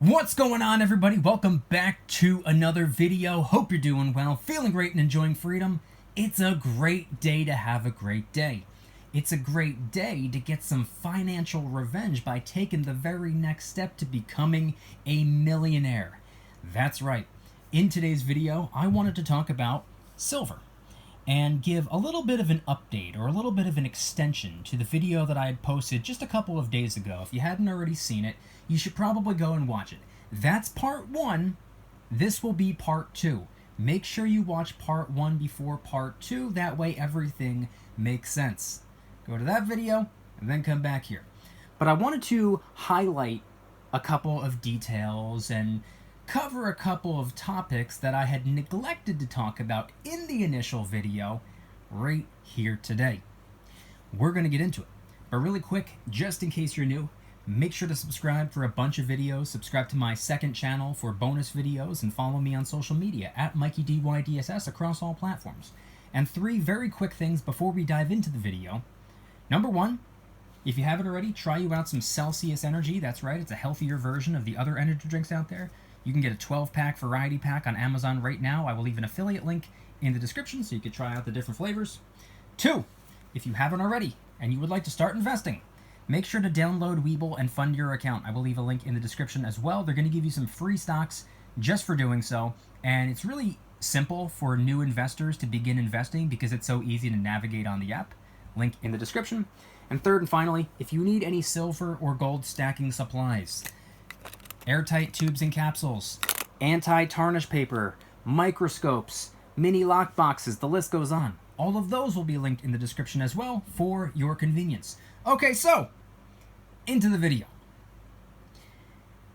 What's going on, everybody? Welcome back to another video. Hope you're doing well, feeling great and enjoying freedom. It's a great day to have a great day. It's a great day to get some financial revenge by taking the very next step to becoming a millionaire. That's right. In today's video, I wanted to talk about silver and give a little bit of an update or a little bit of an extension to the video that I had posted just a couple of days ago. If you hadn't already seen it, you should probably go and watch it. That's part one. This will be part two. Make sure you watch part one before part two. That way everything makes sense. Go to that video and then come back here. But I wanted to highlight a couple of details and cover a couple of topics that I had neglected to talk about in the initial video right here today. We're going to get into it. But really quick, just in case you're new, make sure to subscribe for a bunch of videos. Subscribe to my second channel for bonus videos and follow me on social media at Mykie DYDSS across all platforms. And three very quick things before we dive into the video. Number one, if you haven't already, try you out some Celsius Energy. That's right, it's a healthier version of the other energy drinks out there. You can get a 12-pack variety pack on Amazon right now. I will leave an affiliate link in the description so you can try out the different flavors. Two, if you haven't already and you would like to start investing, make sure to download Webull and fund your account. I will leave a link in the description as well. They're going to give you some free stocks just for doing so. And it's really simple for new investors to begin investing because it's so easy to navigate on the app. Link in the description. And third and finally, if you need any silver or gold stacking supplies, airtight tubes and capsules, anti-tarnish paper, microscopes, mini lock boxes, the list goes on. All of those will be linked in the description as well for your convenience. Okay, so into the video.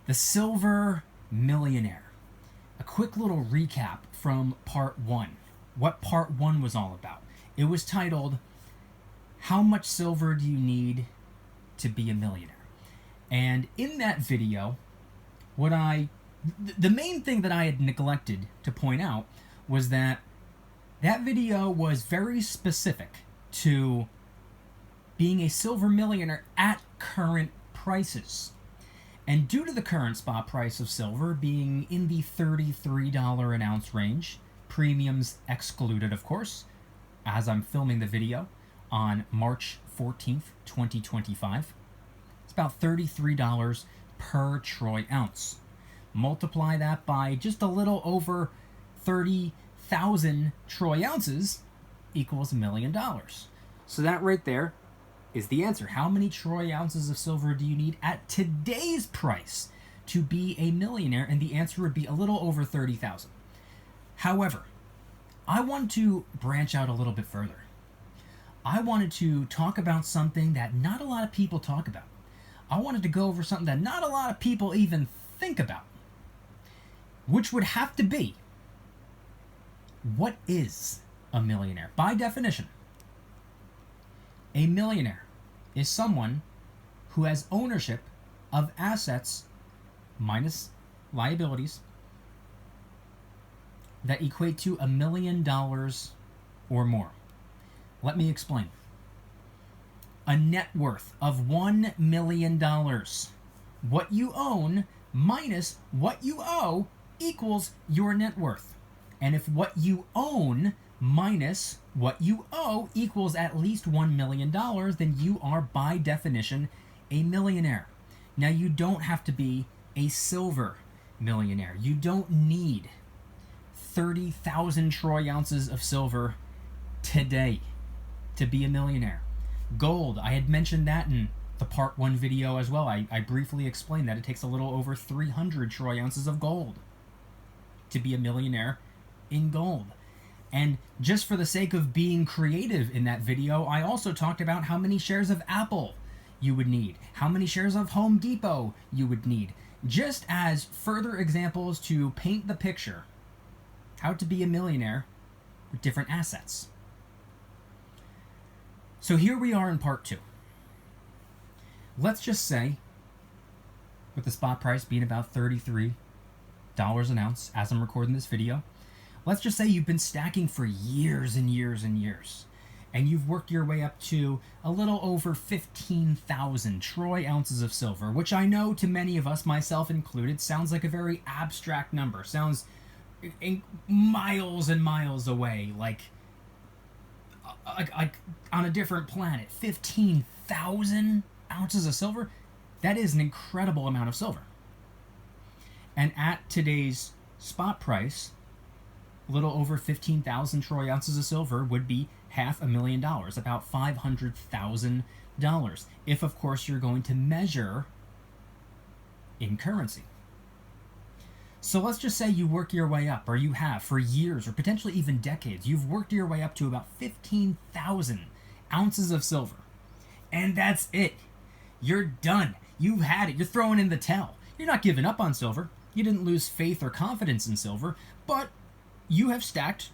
The Silver Millionaire. A quick little recap from part one. What part one was all about. It was titled, How Much Silver Do You Need to Be a Millionaire? And in that video, the main thing that I had neglected to point out was that video was very specific to being a silver millionaire at current prices. And due to the current spot price of silver being in the $33 an ounce range, premiums excluded of course, as I'm filming the video on March 14th, 2025, it's about $33 per troy ounce. Multiply that by just a little over 30,000 troy ounces equals $1 million. So that right there is the answer. How many troy ounces of silver do you need at today's price to be a millionaire? And the answer would be a little over 30,000. However, I want to branch out a little bit further. I wanted to talk about something that not a lot of people talk about. I wanted to go over something that not a lot of people even think about, which would have to be, what is a millionaire? By definition, a millionaire is someone who has ownership of assets minus liabilities that equate to $1 million or more. Let me explain. A net worth of $1 million. What you own minus what you owe equals your net worth. And if what you own minus what you owe equals at least $1 million, then you are by definition a millionaire. Now you don't have to be a silver millionaire. You don't need 30,000 troy ounces of silver today to be a millionaire. Gold, I had mentioned that in the part one video as well. I briefly explained that it takes a little over 300 troy ounces of gold to be a millionaire in gold. And just for the sake of being creative in that video, I also talked about how many shares of Apple you would need, how many shares of Home Depot you would need, just as further examples to paint the picture how to be a millionaire with different assets. So here we are in part two. Let's just say, with the spot price being about $33 an ounce as I'm recording this video, let's just say you've been stacking for years and years and years. and you've worked your way up to a little over 15,000 troy ounces of silver, which I know to many of us, myself included, sounds like a very abstract number. Sounds miles and miles away, like on a different planet. 15,000 ounces of silver? That is an incredible amount of silver. And at today's spot price, a little over 15,000 troy ounces of silver would be $500,000, about $500,000, if of course you're going to measure in currency. So let's just say you work your way up, or you have for years, or potentially even decades. You've worked your way up to about 15,000 ounces of silver. And that's it. You're done. You've had it. You're throwing in the towel. You're not giving up on silver. You didn't lose faith or confidence in silver, but you have stacked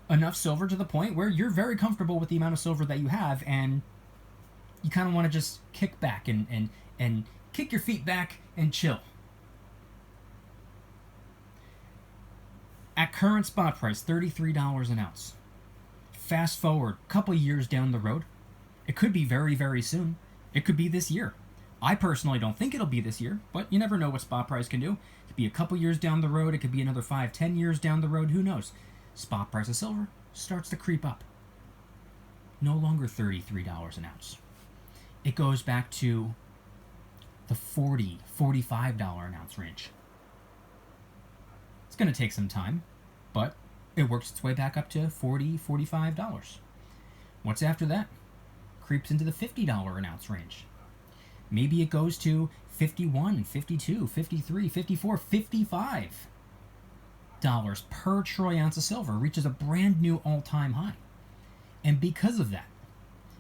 enough silver to the point where you're very comfortable with the amount of silver that you have, and you kind of want to just kick back and kick your feet back and chill. At current spot price, $33 an ounce. Fast forward a couple years down the road. It could be very, very soon. It could be this year. I personally don't think it'll be this year, but you never know what spot price can do. It could be a couple years down the road. It could be another 5, 10 years down the road. Who knows? Spot price of silver starts to creep up. No longer $33 an ounce. It goes back to the $40, $45 an ounce range. It's going to take some time, but it works its way back up to $40, $45. What's after that? Creeps into the $50 an ounce range. Maybe it goes to $51, $52, $53, $54, $55 per troy ounce of silver, reaches a brand new all-time high. And because of that,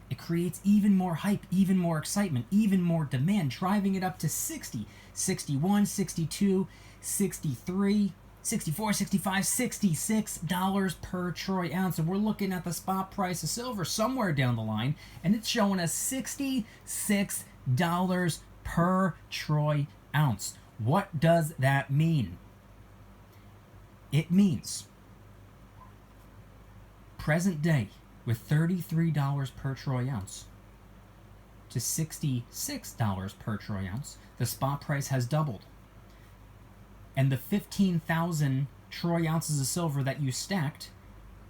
it creates even more hype, even more excitement, even more demand, driving it up to 60, 61, 62, 63, 64, 65, $66 per troy ounce. And we're looking at the spot price of silver somewhere down the line, and it's showing us $66 per troy ounce. What does that mean? It means present day, with $33 per troy ounce to $66 per troy ounce, the spot price has doubled. And the 15,000 troy ounces of silver that you stacked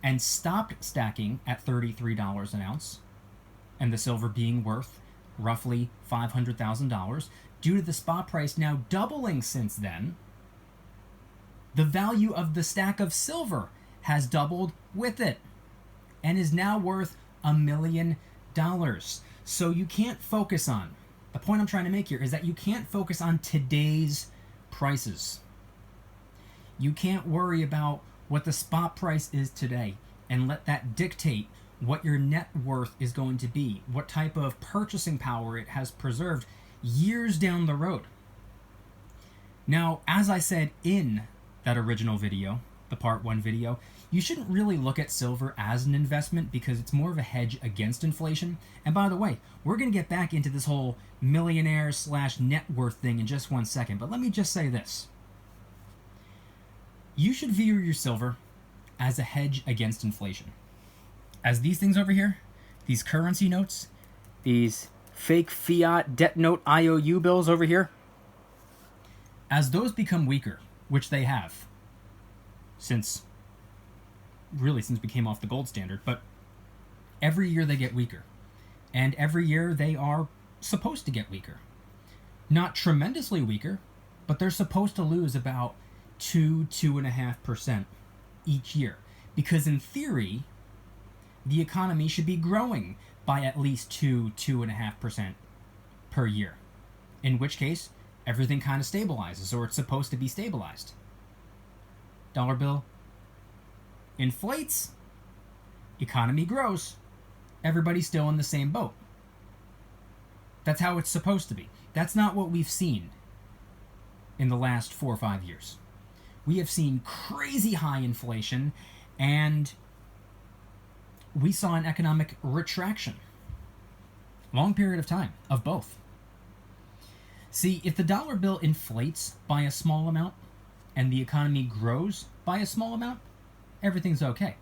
and stopped stacking at $33 an ounce, and the silver being worth roughly $500,000, due to the spot price now doubling since then, the value of the stack of silver has doubled with it and is now worth $1 million. So you can't focus on, the point I'm trying to make here is that you can't focus on today's prices. You can't worry about what the spot price is today and let that dictate what your net worth is going to be, what type of purchasing power it has preserved years down the road. Now, as I said in that original video, the part 1 video, you shouldn't really look at silver as an investment because it's more of a hedge against inflation. And by the way, we're going to get back into this whole millionaire / net worth thing in just one second, but let me just say this. You should view your silver as a hedge against inflation. As these things over here, these currency notes, these fake fiat debt note IOU bills over here, as those become weaker, which they have since we came off the gold standard, but every year they get weaker, and every year they are supposed to get weaker. Not tremendously weaker, but they're supposed to lose about 2.5% each year, because in theory the economy should be growing by at least 2.5% per year, in which case everything kind of stabilizes, or it's supposed to be stabilized. Dollar bill inflates, economy grows, everybody's still in the same boat. That's how it's supposed to be. That's not what we've seen in the last 4 or 5 years. We have seen crazy high inflation, and we saw an economic retraction. Long period of time of both. See, if the dollar bill inflates by a small amount and the economy grows by a small amount, everything's okay.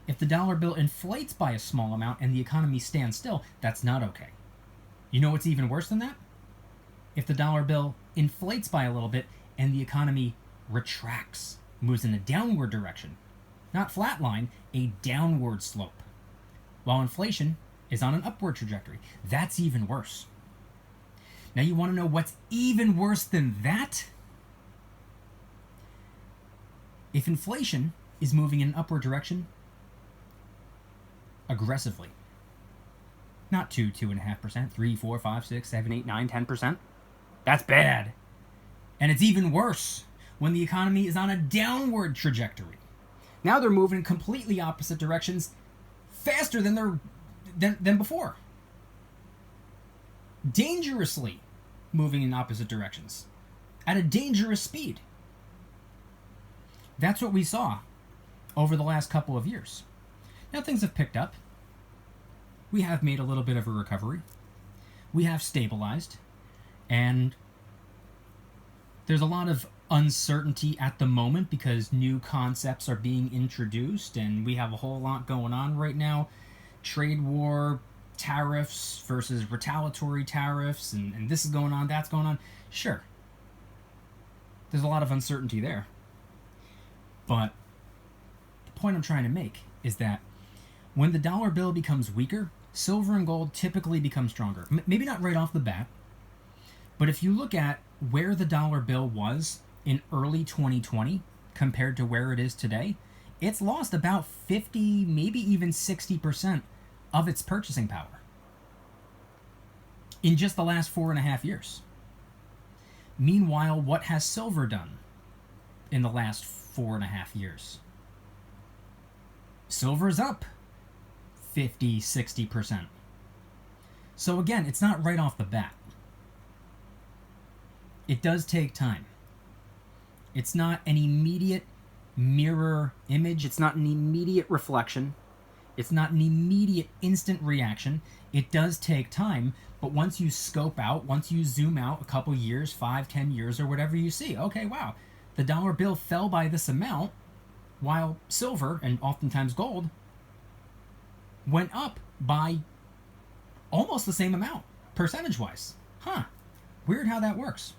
If the dollar bill inflates by a small amount and the economy stands still, that's not okay. You know what's even worse than that? If the dollar bill inflates by a little bit and the economy retracts, moves in a downward direction, not flatline, a downward slope, while inflation is on an upward trajectory. That's even worse. Now you want to know what's even worse than that? If inflation is moving in an upward direction aggressively, not 2.5%, 3, 4, 5, 6, 7, 8, 9, 10%, that's bad. And it's even worse when the economy is on a downward trajectory. Now they're moving in completely opposite directions faster than before. Dangerously moving in opposite directions at a dangerous speed. That's what we saw over the last couple of years. Now things have picked up. We have made a little bit of a recovery. We have stabilized. And there's a lot of uncertainty at the moment because new concepts are being introduced and we have a whole lot going on right now. Trade war, tariffs versus retaliatory tariffs, and this is going on, that's going on. Sure. There's a lot of uncertainty there. But the point I'm trying to make is that when the dollar bill becomes weaker, silver and gold typically become stronger. Maybe not right off the bat, but if you look at where the dollar bill was in early 2020 compared to where it is today, it's lost about 50, maybe even 60% of its purchasing power in just the last 4.5 years. Meanwhile, what has silver done in the last 4.5 years? Silver's up 50, 60%. So again, it's not right off the bat. It does take time. It's not an immediate mirror image. It's not an immediate reflection. It's not an immediate instant reaction. It does take time, but once you scope out, once you zoom out a couple years, 5, 10 years, or whatever, you see, okay, wow, the dollar bill fell by this amount, while silver, and oftentimes gold, went up by almost the same amount, percentage-wise. Huh. Weird how that works.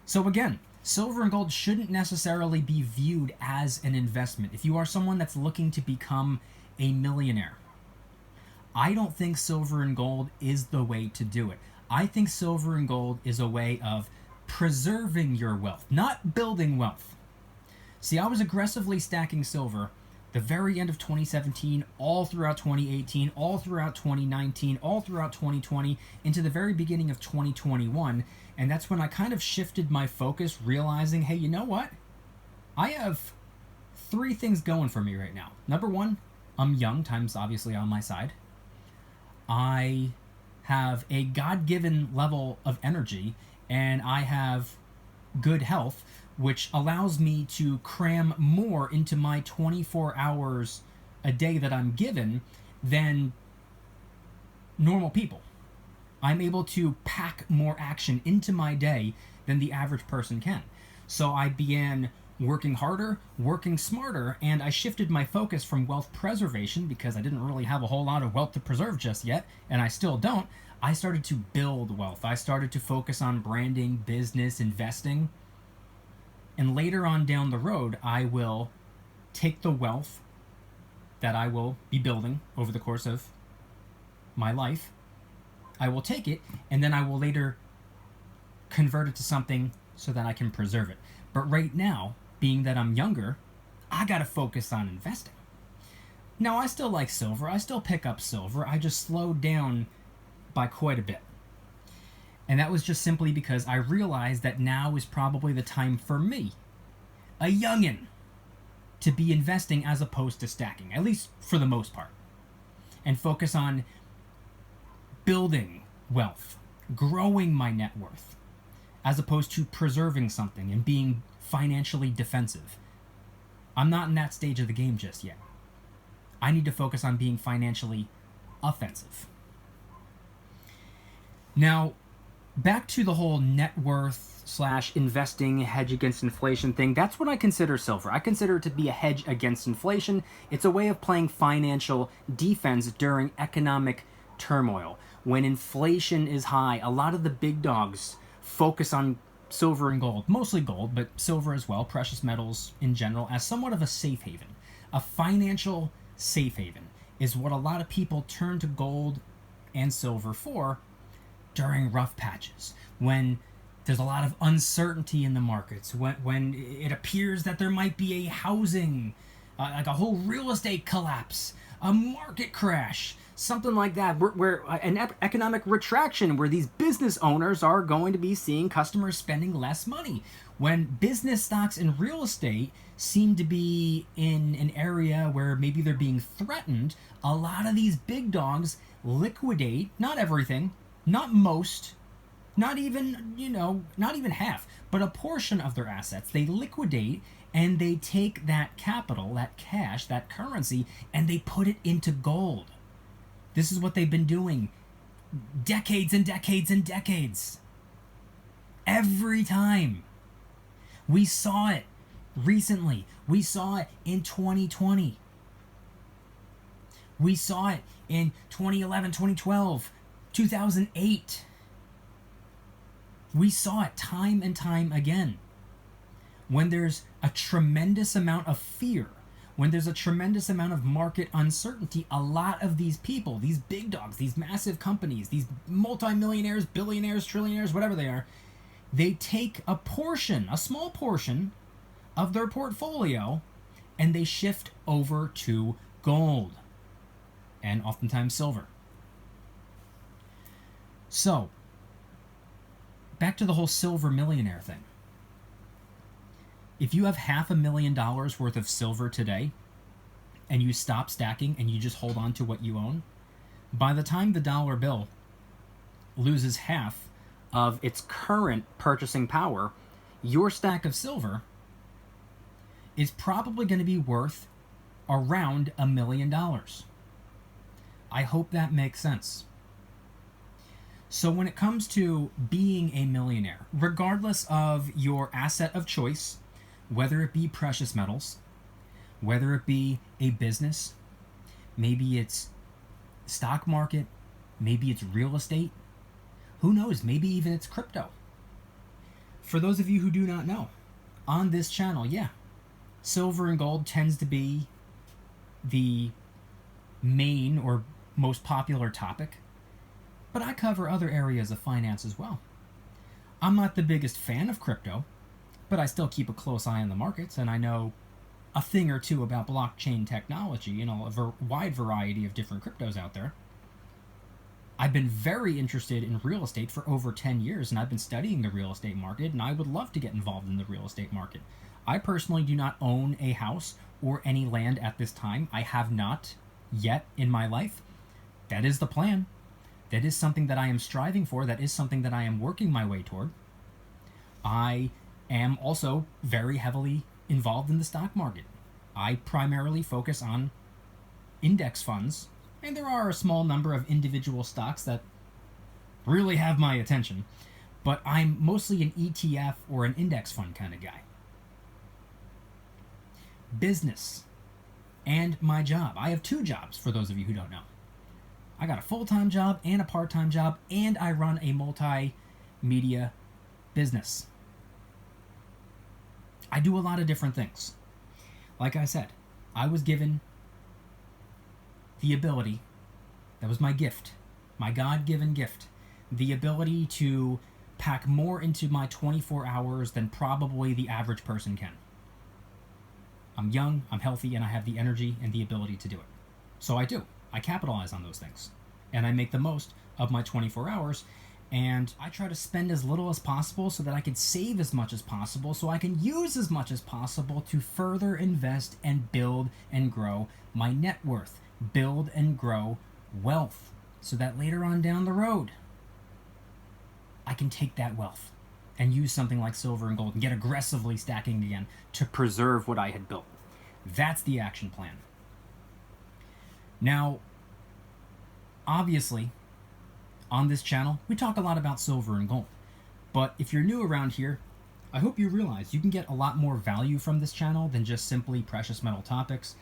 So again, silver and gold shouldn't necessarily be viewed as an investment. If you are someone that's looking to become a millionaire, I don't think silver and gold is the way to do it. I think silver and gold is a way of preserving your wealth, not building wealth. See, I was aggressively stacking silver the very end of 2017, all throughout 2018, all throughout 2019, all throughout 2020, into the very beginning of 2021. And that's when I kind of shifted my focus, realizing, hey, you know what? I have 3 things going for me right now. Number 1, I'm young, time's obviously on my side. I have a God-given level of energy, and I have good health, which allows me to cram more into my 24 hours a day that I'm given than normal people. I'm able to pack more action into my day than the average person can. So I began working harder, working smarter, and I shifted my focus from wealth preservation, because I didn't really have a whole lot of wealth to preserve just yet, and I still don't. I started to build wealth. I started to focus on branding, business, investing. And later on down the road, I will take the wealth that I will be building over the course of my life. I will take it, and then I will later convert it to something so that I can preserve it. But right now, being that I'm younger, I gotta focus on investing. Now, I still like silver. I still pick up silver. I just slowed down by quite a bit. And that was just simply because I realized that now is probably the time for me, a youngin', to be investing as opposed to stacking, at least for the most part. And focus on building wealth, growing my net worth, as opposed to preserving something and being financially defensive. I'm not in that stage of the game just yet. I need to focus on being financially offensive. Now, back to the whole net worth, slash investing hedge against inflation thing, that's what I consider silver. I consider it to be a hedge against inflation. It's a way of playing financial defense during economic turmoil. When inflation is high, a lot of the big dogs focus on silver and gold, mostly gold, but silver as well, precious metals in general, as somewhat of a safe haven. A financial safe haven is what a lot of people turn to gold and silver for during rough patches, when there's a lot of uncertainty in the markets, when it appears that there might be a housing, like a whole real estate collapse, a market crash, something like that, where an economic retraction, where these business owners are going to be seeing customers spending less money. When business stocks and real estate seem to be in an area where maybe they're being threatened, a lot of these big dogs liquidate, not everything, not most, not even, not even half, but a portion of their assets. They liquidate and they take that capital, that cash, that currency, and they put it into gold. This is what they've been doing decades and decades and decades. Every time. We saw it recently. We saw it in 2020. We saw it in 2011, 2012, 2008. We saw it time and time again. When there's a tremendous amount of fear, when there's a tremendous amount of market uncertainty, a lot of these people, these big dogs, these massive companies, these multimillionaires, billionaires, trillionaires, whatever they are, they take a portion, a small portion of their portfolio, and they shift over to gold and oftentimes silver. So, back to the whole silver millionaire thing. If you have $500,000 worth of silver today and you stop stacking and you just hold on to what you own, by the time the dollar bill loses half of its current purchasing power, your stack of silver is probably going to be worth around $1 million. I hope that makes sense. So when it comes to being a millionaire, regardless of your asset of choice, whether it be precious metals, whether it be a business, maybe it's stock market, maybe it's real estate, who knows, maybe even it's crypto. For those of you who do not know, on this channel, silver and gold tends to be the main or most popular topic, but I cover other areas of finance as well. I'm not the biggest fan of crypto, but I still keep a close eye on the markets, and I know a thing or two about blockchain technology, a wide variety of different cryptos out there. I've been very interested in real estate for over 10 years, and I've been studying the real estate market, and I would love to get involved in the real estate market. I personally do not own a house or any land at this time. I have not yet in my life. That is the plan. That is something that I am striving for. That is something that I am working my way toward. I am also very heavily involved in the stock market. I primarily focus on index funds, and there are a small number of individual stocks that really have my attention, but I'm mostly an ETF or an index fund kind of guy. Business and my job. I have 2 jobs, for those of you who don't know. I got a full-time job and a part-time job, and I run a multimedia business. I do a lot of different things. Like I said, I was given the ability, that was my gift, my God-given gift, the ability to pack more into my 24 hours than probably the average person can. I'm young, I'm healthy, and I have the energy and the ability to do it. So I do. I capitalize on those things. And I make the most of my 24 hours, and I try to spend as little as possible so that I can save as much as possible, so I can use as much as possible to further invest and build and grow my net worth, build and grow wealth, so that later on down the road, I can take that wealth and use something like silver and gold and get aggressively stacking again to preserve what I had built. That's the action plan. Now, obviously, on this channel, we talk a lot about silver and gold. But if you're new around here, I hope you realize you can get a lot more value from this channel than just simply precious metal topics.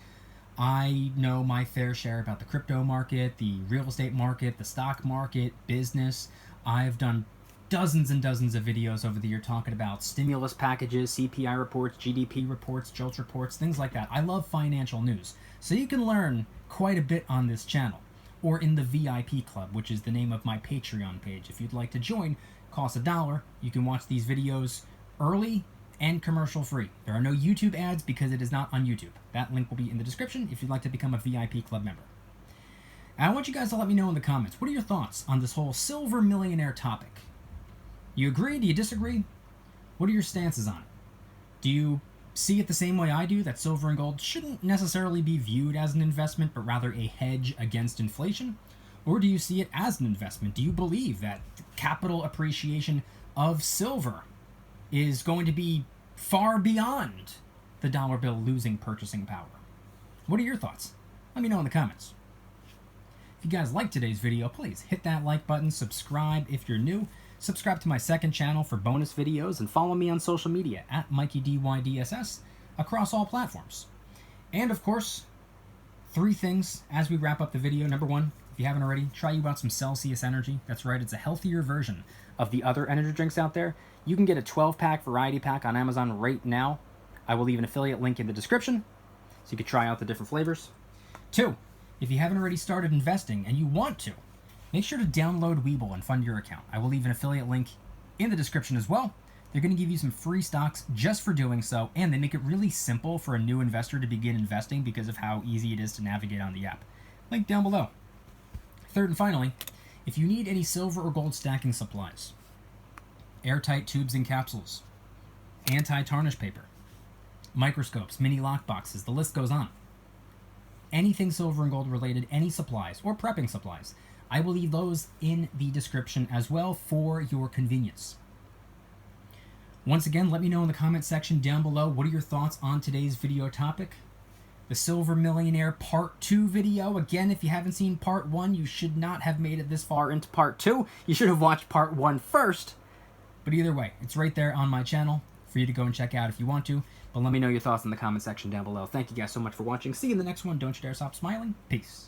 I know my fair share about the crypto market, the real estate market, the stock market, business. I've done dozens and dozens of videos over the year talking about stimulus packages, CPI reports, GDP reports, JOLTS reports, things like that. I love financial news. So you can learn quite a bit on this channel, or in the VIP Club, which is the name of my Patreon page. If you'd like to join, costs $1. You can watch these videos early and commercial free. There are no YouTube ads because it is not on YouTube. That link will be in the description if you'd like to become a VIP Club member. And I want you guys to let me know in the comments, what are your thoughts on this whole silver millionaire topic? You agree? Do you disagree? What are your stances on it? Do you see it the same way I do, that silver and gold shouldn't necessarily be viewed as an investment, but rather a hedge against inflation? Or do you see it as an investment? Do you believe that capital appreciation of silver is going to be far beyond the dollar bill losing purchasing power? What are your thoughts? Let me know in the comments. If you guys liked today's video, please hit that like button, subscribe if you're new, subscribe to my second channel for bonus videos, and follow me on social media at Mykie DYDSS across all platforms. And of course, 3 things as we wrap up the video. Number 1, if you haven't already, try you out some Celsius Energy. That's right, it's a healthier version of the other energy drinks out there. You can get a 12-pack variety pack on Amazon right now. I will leave an affiliate link in the description so you can try out the different flavors. 2, if you haven't already started investing and you want to, make sure to download Webull and fund your account. I will leave an affiliate link in the description as well. They're going to give you some free stocks just for doing so, and they make it really simple for a new investor to begin investing because of how easy it is to navigate on the app. Link down below. 3rd and finally, if you need any silver or gold stacking supplies, airtight tubes and capsules, anti-tarnish paper, microscopes, mini lock boxes, the list goes on. Anything silver and gold related, any supplies or prepping supplies, I will leave those in the description as well for your convenience. Once again, let me know in the comment section down below, what are your thoughts on today's video topic? The Silver Millionaire Part 2 video. Again, if you haven't seen Part 1, you should not have made it this far into Part 2. You should have watched Part 1 first. But either way, it's right there on my channel for you to go and check out if you want to. But let me know your thoughts in the comment section down below. Thank you guys so much for watching. See you in the next one. Don't you dare stop smiling. Peace.